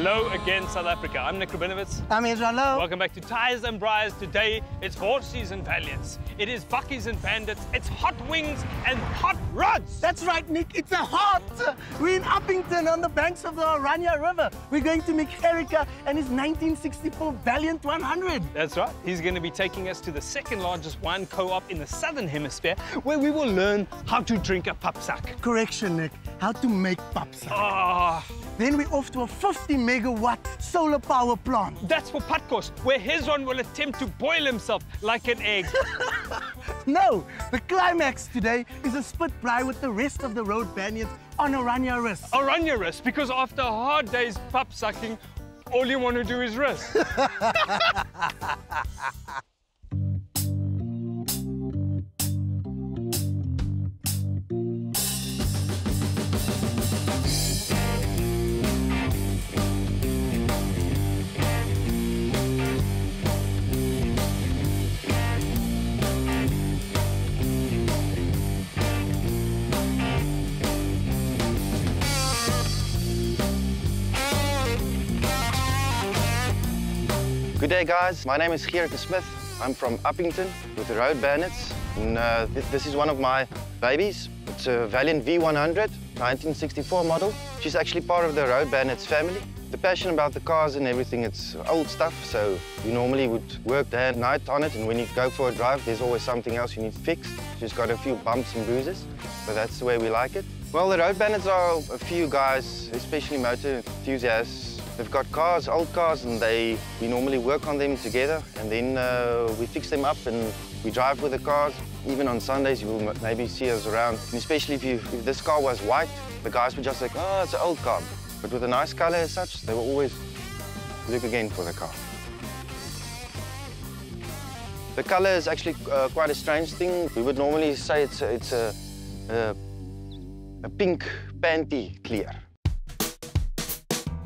Hello again, South Africa. I'm Nick Rabinowitz. I'm Adrian Lowe. Welcome back to Tyres and Braaiers. Today, it's horses and valiants. It is buckies and bandits. It's hot wings and hot rods. That's right, Nick. It's a hot. We're in Uppington on the banks of the Oranje River. We're going to meet Erica and his 1964 Valiant 100. That's right. He's going to be taking us to the second largest wine co-op in the Southern Hemisphere, where we will learn how to drink a papsak. Correction, Nick. How to make papsak. Ah. Then we're off to a 50 megawatt solar power plant. That's for Patkos, where his one will attempt to boil himself like an egg. No, the climax today is a spit braai with the rest of the road Banyans on Oranje River. Oranje River, because after a hard day's pap sucking, all you want to do is rest. Good day guys, my name is Gerrit Smith. I'm from Uppington with the Road Bandits. And this is one of my babies. It's a Valiant V100, 1964 model. She's actually part of the Road Bandits family. The passion about the cars and everything, it's old stuff, so we normally would work day and night on it, and when you go for a drive, there's always something else you need fixed. She's got a few bumps and bruises, but that's the way we like it. Well, the Road Bandits are a few guys, especially motor enthusiasts. They've got cars, old cars, and we normally work on them together, and then we fix them up and we drive with the cars. Even on Sundays, you will maybe see us around. And especially if this car was white, the guys would just like, oh, it's an old car. But with a nice color as such, they will always look again for the car. The color is actually quite a strange thing. We would normally say it's a pink panty clear.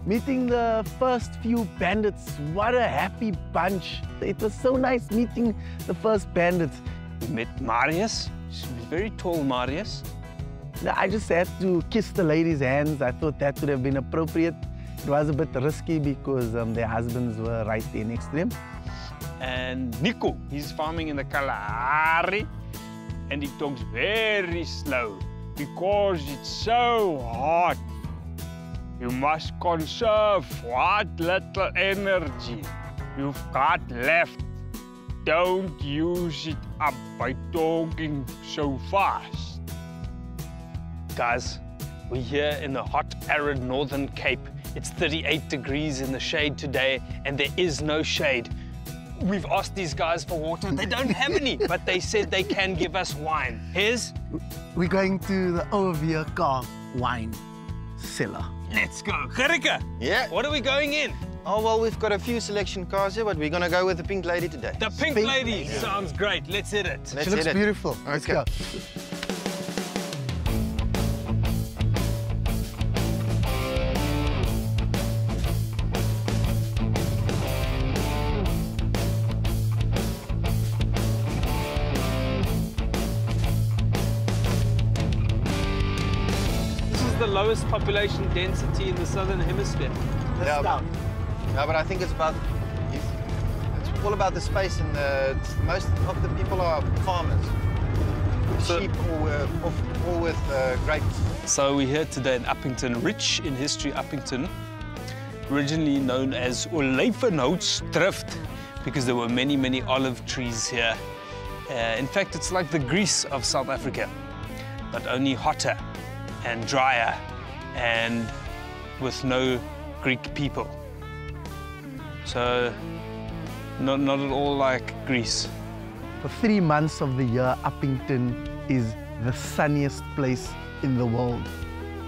Meeting the first few bandits, what a happy bunch. It was so nice meeting the first bandits. We met Marius. He's very tall, Marius. I just had to kiss the ladies' hands. I thought that would have been appropriate. It was a bit risky because their husbands were right there next to them. And Nico, he's farming in the Kalahari, and he talks very slow because it's so hot. You must conserve what little energy you've got left. Don't use it up by talking so fast. Guys, we're here in the hot, arid Northern Cape. It's 38 degrees in the shade today, and there is no shade. We've asked these guys for water. They don't have any, but they said they can give us wine. Here's... We're going to the Overveer car wine cellar. Let's go. Gerika, Yeah. what are we going in? Oh, well, we've got a few selection cars here, but we're going to go with the pink lady today. The pink lady sounds great. Let's hit it. She looks beautiful. Let's go. The lowest population density in the Southern Hemisphere. Yeah, but I think it's all about the space, and most of the people are farmers. Sheep or with grapes. So we're here today in Uppington, rich in history Uppington, originally known as Olyfenhoutsdrift, because there were many, many olive trees here. In fact, it's like the Greece of South Africa, but only hotter and drier, and with no Greek people. So, not at all like Greece. For 3 months of the year, Uppington is the sunniest place in the world.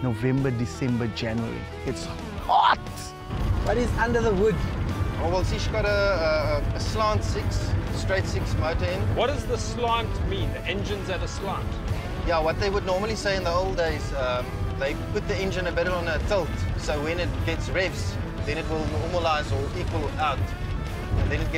November, December, January. It's hot! What is under the hood? Oh, well, see, she's got a slant 6, straight 6 motor in. What does the slant mean? The engine's at a slant? Yeah, what they would normally say in the old days, they put the engine a bit on a tilt, so when it gets revs, then it will normalize or equal out, and then it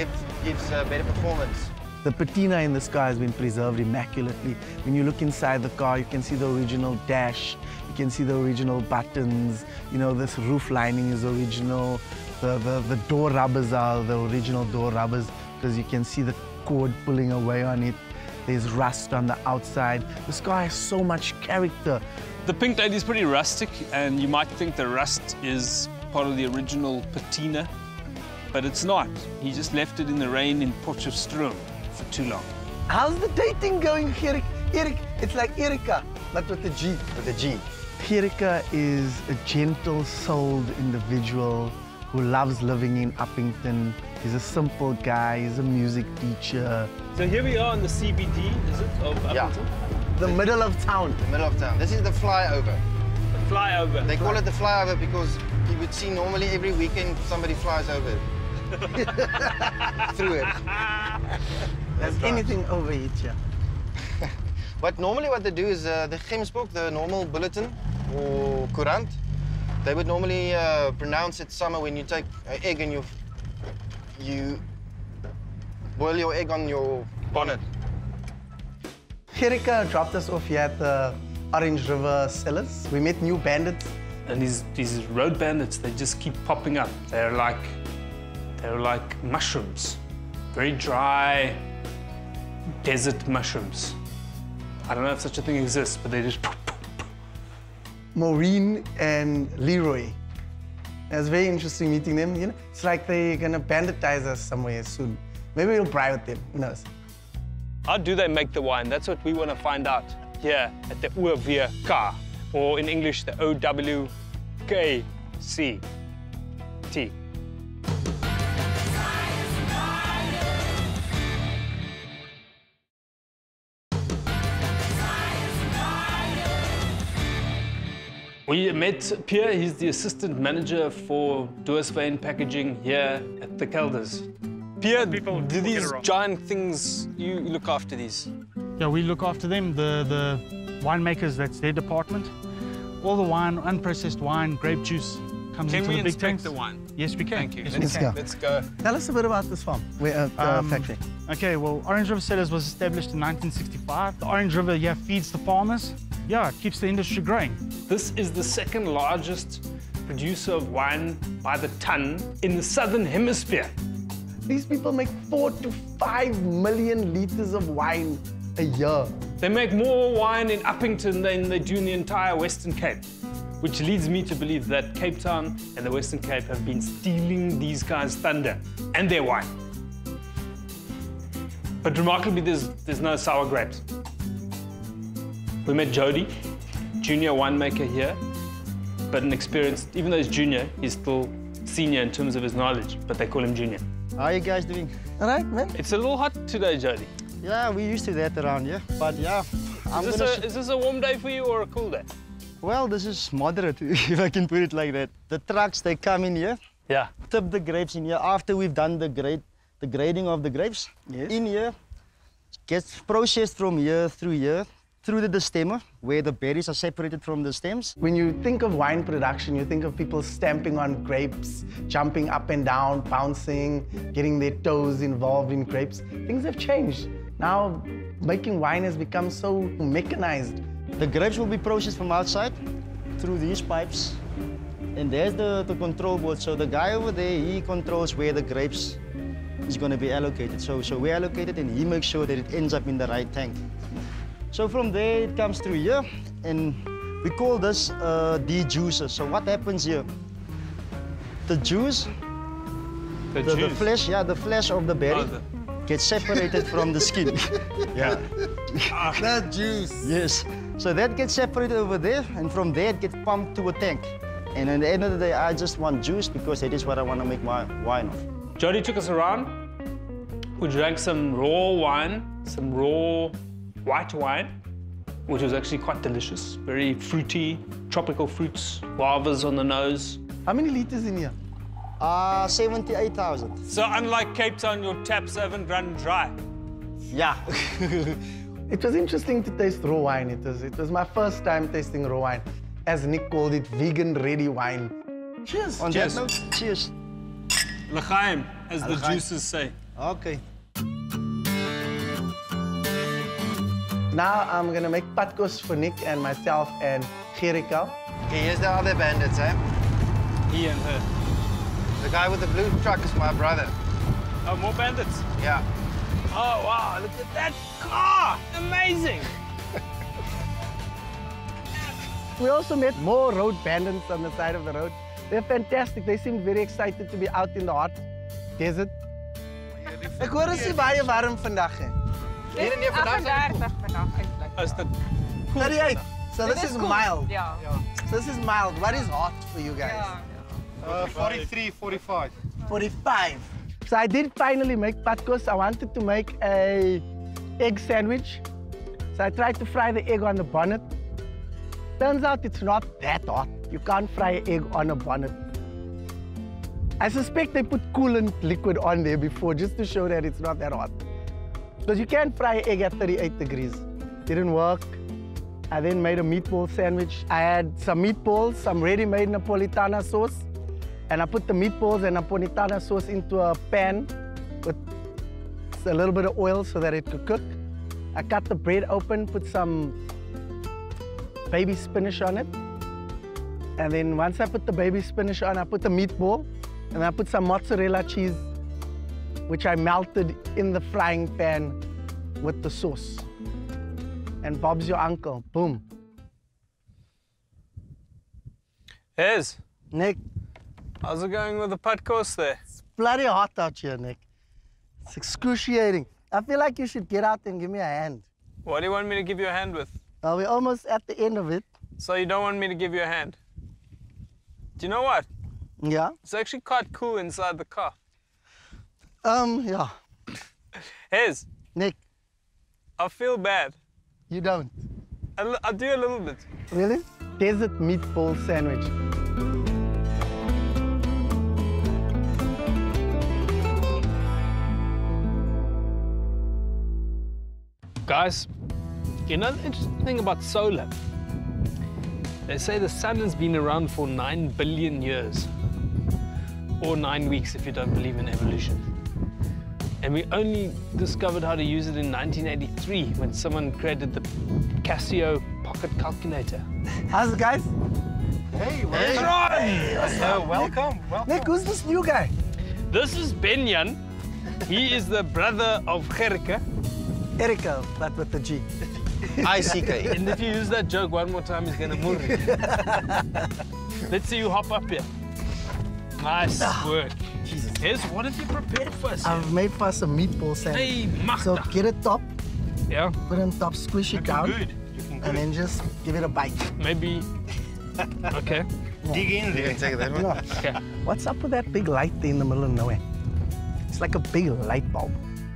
gives better performance. The patina in this car has been preserved immaculately. When you look inside the car, you can see the original dash. You can see the original buttons. You know, this roof lining is original. The door rubbers are the original door rubbers because you can see the cord pulling away on it. There's rust on the outside. This car has so much character. The Pink Lady is pretty rustic, and you might think the rust is part of the original patina, but it's not. He just left it in the rain in Potchefstroom for too long. How's the dating going, Erik? Erik, it's like Erika, but with a G. With a G. Erika is a gentle-souled individual who loves living in Uppington. He's a simple guy, he's a music teacher. So here we are in the CBD, is it, of Uppington? Yeah. The middle of town. The middle of town. This is the flyover. The flyover. They call it the flyover because you would see normally every weekend somebody flies over it. Through it. There's anything over it here. But normally what they do is the Gemsboek, the normal bulletin or courant, they would normally pronounce it summer when you take an egg and you boil your egg on your bonnet. Erika dropped us off here at the Orange River Cellars. We met new bandits. And these road bandits, they just keep popping up. They're like mushrooms, very dry desert mushrooms. I don't know if such a thing exists, but they just. Maureen and Leroy. It was very interesting meeting them. You know, it's like they're gonna banditize us somewhere soon. Maybe we'll braai with them. Who knows? How do they make the wine? That's what we want to find out here at the OWK, or in English, the OWKCT. We met Pierre, he's the assistant manager for Doorsveen packaging here at the Kelders. Pierre, do these giant things, you look after these? Yeah, we look after them. The winemakers, that's their department. All the wine, unprocessed wine, grape juice comes into the big tanks. the wine? Yes, we can. Thank you. Yes, Let's we can. go. Let's go. Tell us a bit about this farm, factory. Okay, well, Orange River Cellars was established in 1965. The Orange River, yeah, feeds the farmers. Yeah, it keeps the industry growing. This is the second largest producer of wine by the ton in the Southern Hemisphere. These people make 4 to 5 million liters of wine a year. They make more wine in Uppington than they do in the entire Western Cape, which leads me to believe that Cape Town and the Western Cape have been stealing these guys' thunder and their wine. But remarkably, there's no sour grapes. We met Jody, junior winemaker here, but an experienced, even though he's junior, he's still senior in terms of his knowledge, but they call him junior. How are you guys doing? All right, man. It's a little hot today, Jody. Yeah, we used to that around here, but yeah. Is this a warm day for you or a cool day? Well, this is moderate, if I can put it like that. The trucks, they come in here, Yeah. tip the grapes in here. After we've done the grading of the grapes, Yes. in here, gets processed from here, through the stemmer, where the berries are separated from the stems. When you think of wine production, you think of people stamping on grapes, jumping up and down, bouncing, getting their toes involved in grapes. Things have changed. Now, making wine has become so mechanized. The grapes will be processed from outside through these pipes. And there's the control board. So the guy over there, he controls where the grapes is going to be allocated. So we allocate it and he makes sure that it ends up in the right tank. So from there, it comes through here, and we call this de-juicer. So what happens here? The juice, the flesh, yeah, the flesh of the berry gets separated from the skin. Yeah. That juice. Yes. So that gets separated over there, and from there it gets pumped to a tank. And at the end of the day, I just want juice because that is what I want to make my wine of. Jody took us around. We drank some raw wine, some raw white wine, which was actually quite delicious. Very fruity, tropical fruits, guavas on the nose. How many liters in here? 78,000. So unlike Cape Town, your taps haven't run dry. Yeah. It was interesting to taste raw wine. It was my first time tasting raw wine. As Nick called it, vegan-ready wine. Cheers. On Cheers. that note, cheers. L'chaim, as the L'chaim. juices say. Okay. Now I'm gonna make patkos for Nick and myself and Gerika. Okay, here's the other bandits, eh? He and her. The guy with the blue truck is my brother. Oh, more bandits. Yeah. Oh, wow, look at that car. Amazing. We also met more road bandits on the side of the road. They're fantastic. They seemed very excited to be out in the hot desert. Ek hoor is baie warm vandag hè. Dis 38 vandag eintlik. Is dit 38. So this is cool. mild. Ja. So this is mild. What is hot for you guys? Ja. 43, 45. 45. So I did finally make patkos. I wanted to make a egg sandwich. So I tried to fry the egg on the bonnet. Turns out it's not that hot. You can't fry an egg on a bonnet. I suspect they put coolant liquid on there before just to show that it's not that hot. Because you can't fry an egg at 38 degrees. Didn't work. I then made a meatball sandwich. I had some meatballs, some ready-made Napolitana sauce. And I put the meatballs and Napolitana sauce into a pan with a little bit of oil so that it could cook. I cut the bread open, put some baby spinach on it. And then once I put the baby spinach on, I put the meatball and I put some mozzarella cheese, which I melted in the frying pan with the sauce. And Bob's your uncle, boom. Hez, Nick, how's it going with the putt course there? it's bloody hot out here, Nick. It's excruciating. I feel like you should get out and give me a hand. What do you want me to give you a hand with? We're almost at the end of it. So you don't want me to give you a hand? Do you know what? Yeah? It's actually quite cool inside the car. Yeah. Hez, Nick, I feel bad. you don't. I do a little bit. Really? Desert meatball sandwich. Guys, you know the interesting thing about solar? They say the sun has been around for 9 billion years. Or 9 weeks if you don't believe in evolution. And we only discovered how to use it in 1983 when someone created the Casio pocket calculator. How's it, guys? Hey, welcome. Nick, who's this new guy? This is Benjan. He is the brother of Gerike. Erika, but with the G. ICK. And if you use that joke one more time, he's gonna move it. Let's see you hop up here. Nice work. Jesus. Here's what have you prepared for us? I've made for us a meatball sandwich. Hey, So Magda. get it top, Yeah, put it on top, squish it down, good. and then just give it a bite. Maybe. Okay. Dig in there. You can take that one. Yeah. Okay. What's up with that big light there in the middle of nowhere? It's like a big light bulb.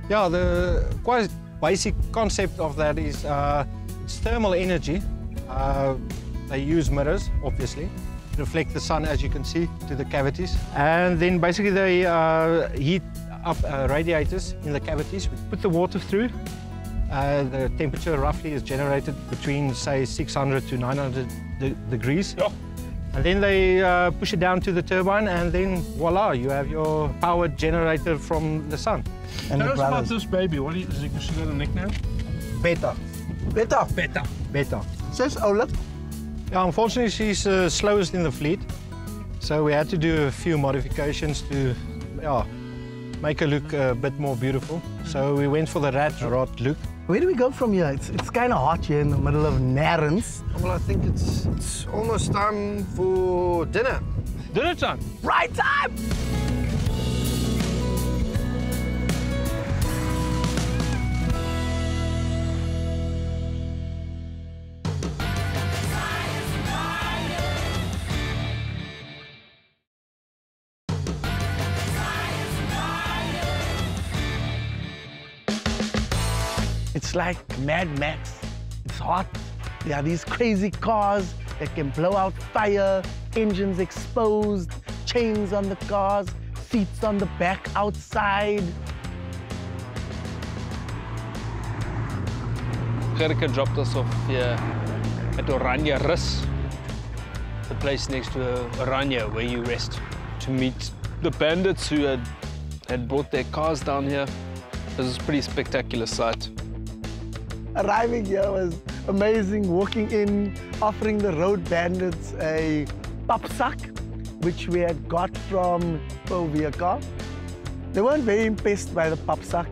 Yeah, the quite basic concept of that is it's thermal energy. They use mirrors, obviously, reflect the sun, as you can see, to the cavities. And then basically they heat up radiators in the cavities. We put the water through. The temperature roughly is generated between, say, 600 to 900 degrees. Yeah. And then they push it down to the turbine, and then voila, you have your power generated from the sun. And Tell the us about brothers. this baby. What is it? She got a nickname? Beta. Better. Beta. Beta. Says Olet. Yeah, unfortunately, she's slowest in the fleet, so we had to do a few modifications to make her look a bit more beautiful. So we went for the rat rod look. Where do we go from here? It's kind of hot here in the middle of Narrens. Well, I think it's almost time for dinner. Dinner time. Right time! It's like Mad Max. It's hot. There are these crazy cars that can blow out fire, engines exposed, chains on the cars, seats on the back outside. Gerike dropped us off here at Oranje Rus, the place next to Oranje where you rest, to meet the bandits who had brought their cars down here. This is a pretty spectacular sight. Arriving here was amazing. Walking in, offering the road bandits a papsak, which we had got from Poviaka. They weren't very impressed by the papsak.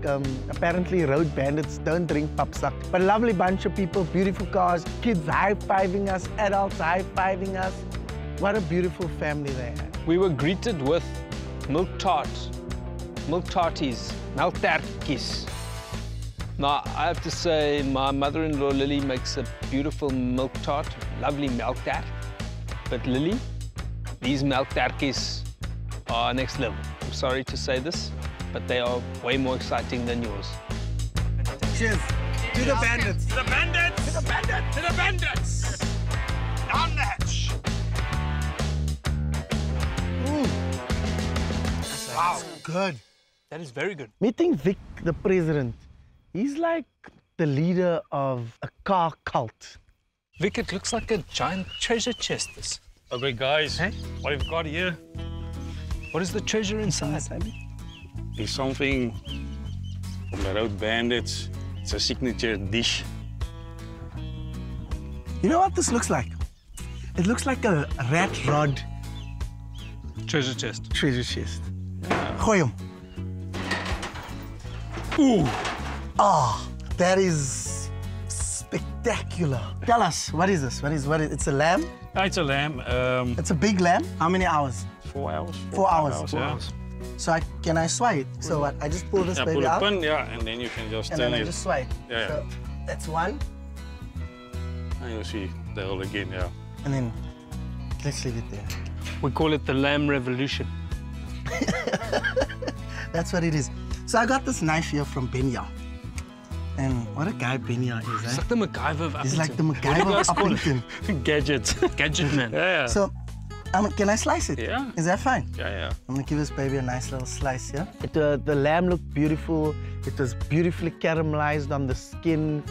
Apparently road bandits don't drink papsak. But a lovely bunch of people, beautiful cars, kids high-fiving us, adults high-fiving us. What a beautiful family they had. We were greeted with milk tarties, melktertjies. Now, I have to say, my mother-in-law, Lily, makes a beautiful milk tart, lovely milk tart. But Lily, these melktertjies are next level. I'm sorry to say this, but they are way more exciting than yours. Cheers. To the bandits. To the bandits! To the bandits! To the bandits! Down the hatch! Wow. Good. That is very good. Meeting Vic, the president, he's like the leader of a car cult. Vic, it looks like a giant treasure chest. This. Okay, guys, Hey? what we've got here What is the treasure inside? is something from the Road Bandits. It's a signature dish. You know what this looks like? It looks like a rat rod Treasure chest. treasure chest. Gooi hom. Ooh. Ah, that is spectacular. Tell us, what is this? What is it's a lamb? It's a lamb. It's a big lamb. How many hours? 4 hours. 4 hours. Yeah. So can I sway it? So what? I just pull this Yeah, baby pull out, the pin, yeah, and then you can just and turn then I it. just sway. Yeah, So that's one, And you'll see the whole again, yeah. and then let's leave it there. We call it the lamb revolution. That's what it is. So I got this knife here from Benya. And what a guy Benya is, It's eh? like the MacGyver of He's like the Uppington. What do you MacGyver guys of call it? Uppington. Gadget. Gadget man. Yeah, So, can I slice it? Yeah. Is that fine? yeah. I'm gonna give this baby a nice little slice, yeah? The lamb looked beautiful. It was beautifully caramelized on the skin.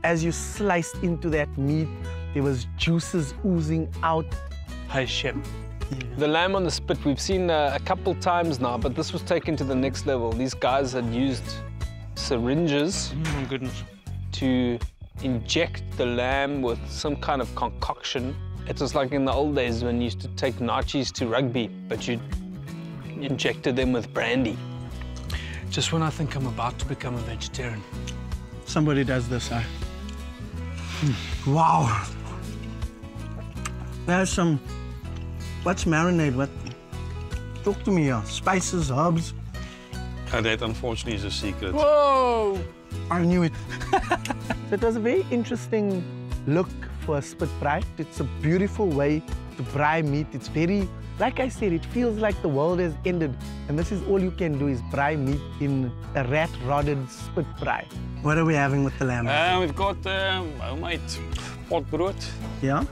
As you sliced into that meat, there was juices oozing out. Hey, chef. The lamb on the spit, we've seen a couple times now, but this was taken to the next level. These guys had used syringes Oh, my goodness. to inject the lamb with some kind of concoction. It was like in the old days when you used to take nachos to rugby, but you injected them with brandy. Just when I think I'm about to become a vegetarian. Somebody does this, huh? Wow. There's some, what's marinade? What? Talk to me here. Spices, herbs. That unfortunately is a secret. Whoa! I knew it. So it was a very interesting look for a spit braai. It's a beautiful way to braai meat. It's very, like I said, it feels like the world has ended. And this is all you can do is braai meat in a rat-rodded spit braai. What are we having with the lamb? We've got homemade pot brood Yeah?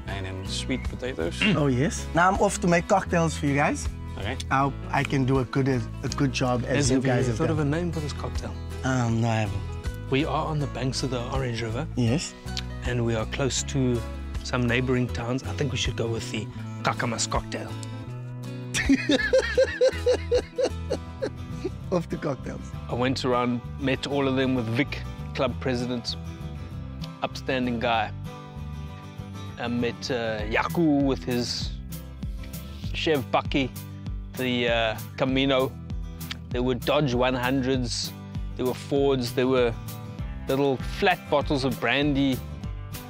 and then sweet potatoes. Oh, yes. Now I'm off to make cocktails for you guys. Okay. I hope I can do a good job as you guys have thought of done. a name for this cocktail? No, I haven't. We are on the banks of the Orange River, Yes? and we are close to some neighboring towns. I think we should go with the Kakamas cocktail. Off to cocktails. I went around, met all of them with Vic, club president, upstanding guy. I met Yaku with his Chev Bucky, the Camino. There were Dodge 100s, there were Fords, there were little flat bottles of brandy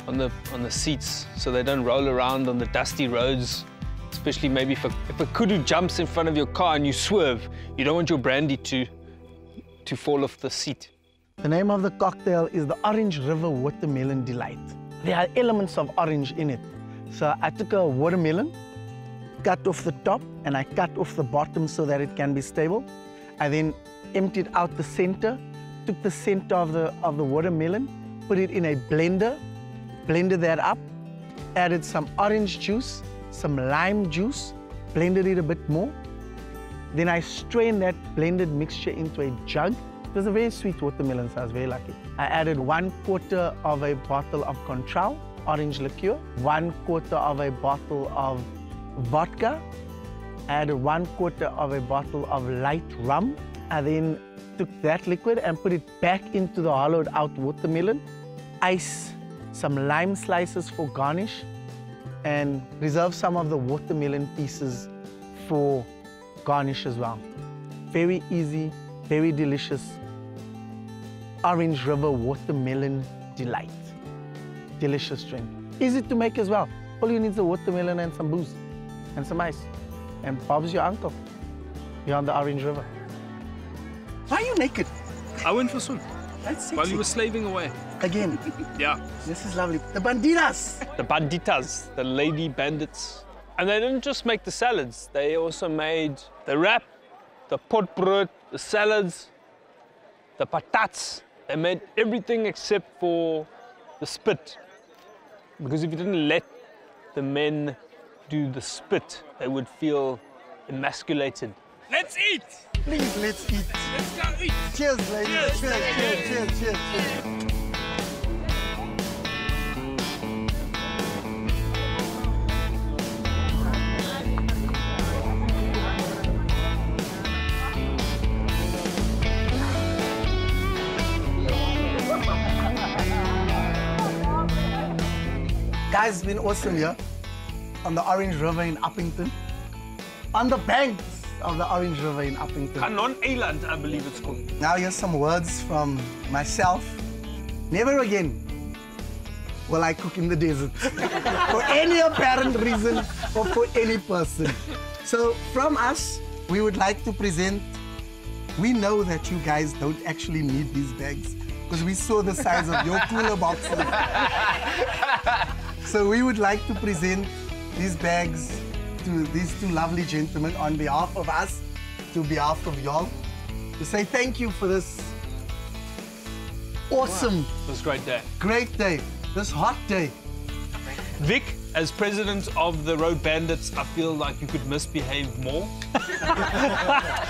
on the seats so they don't roll around on the dusty roads. Especially maybe if a kudu jumps in front of your car and you swerve, you don't want your brandy to fall off the seat. The name of the cocktail is the Orange River Watermelon Delight. There are elements of orange in it. So I took a watermelon, cut off the top, and I cut off the bottom so that it can be stable. I then emptied out the center, took the center of the watermelon, put it in a blender, blended that up, added some orange juice, some lime juice, blended it a bit more. Then I strained that blended mixture into a jug. It was a very sweet watermelon, so I was very lucky. I added 1/4 of a bottle of Contral, orange liqueur, 1/4 of a bottle of vodka, I added 1/4 of a bottle of light rum. I then took that liquid and put it back into the hollowed out watermelon, ice some lime slices for garnish, and reserve some of the watermelon pieces for garnish as well. Very easy, very delicious. Orange River Watermelon Delight. Delicious drink. Easy to make as well. All you need is a watermelon and some booze and some ice. And Bob's your uncle. You're on the Orange River. Why are you naked? I went for a swim. That's sexy. While you were slaving away. Again. Yeah. This is lovely. The banditas. The banditas, the lady bandits. And they didn't just make the salads, they also made the wrap, the potbrood, the salads, the patats. They made everything except for the spit. Because if you didn't let the men do the spit, they would feel emasculated. Let's eat! Please, let's eat. Let's go eat! Cheers, ladies. Cheers. Guys, it's been awesome here on the Orange River in Uppington. On the banks of the Orange River in Uppington. Canon Island, I believe it's called. Now here's some words from myself. Never again will I cook in the desert for any apparent reason or for any person. So from us, we would like to present, we know that you guys don't actually need these bags because we saw the size of your cooler boxes. So we would like to present these bags to these two lovely gentlemen on behalf of us, to behalf of y'all, to say thank you for this awesome, It was a great day. great day, this hot day. Vic, as president of the Road Bandits, I feel like you could misbehave more.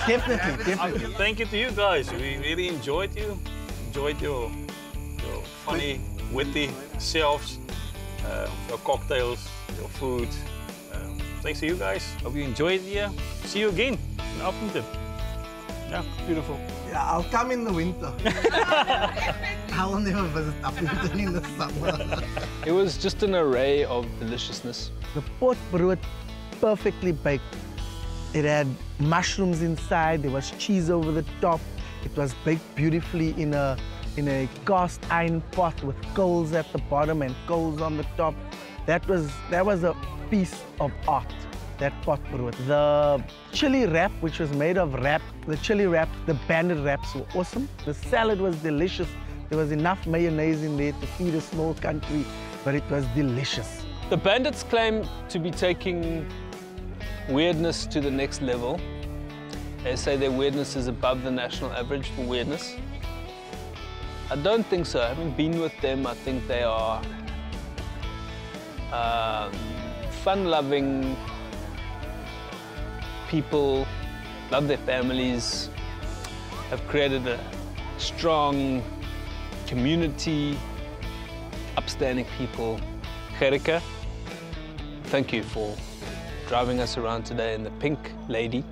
Definitely. Thank you to you guys. We really enjoyed you. Enjoyed your funny, witty selves, your cocktails, your food. Thanks to you guys. Hope you enjoyed it here. See you again in Uppington. Yeah, beautiful. Yeah, I'll come in the winter. I will never visit Uppington in the summer. It was just an array of deliciousness. The potbrood, perfectly baked. It had mushrooms inside, there was cheese over the top. It was baked beautifully in a cast iron pot with coals at the bottom and coals on the top. That was a piece of art, that potbrood. The chili wrap, which was made of wrap, the chili wrap, the banded wraps were awesome. The salad was delicious. There was enough mayonnaise in there to feed a small country, but it was delicious. The Bandits claim to be taking weirdness to the next level. They say their weirdness is above the national average for weirdness. I don't think so. Having been with them, I think they are fun-loving people, love their families, have created a strong community, upstanding people. Gerike, thank you for driving us around today in the Pink Lady.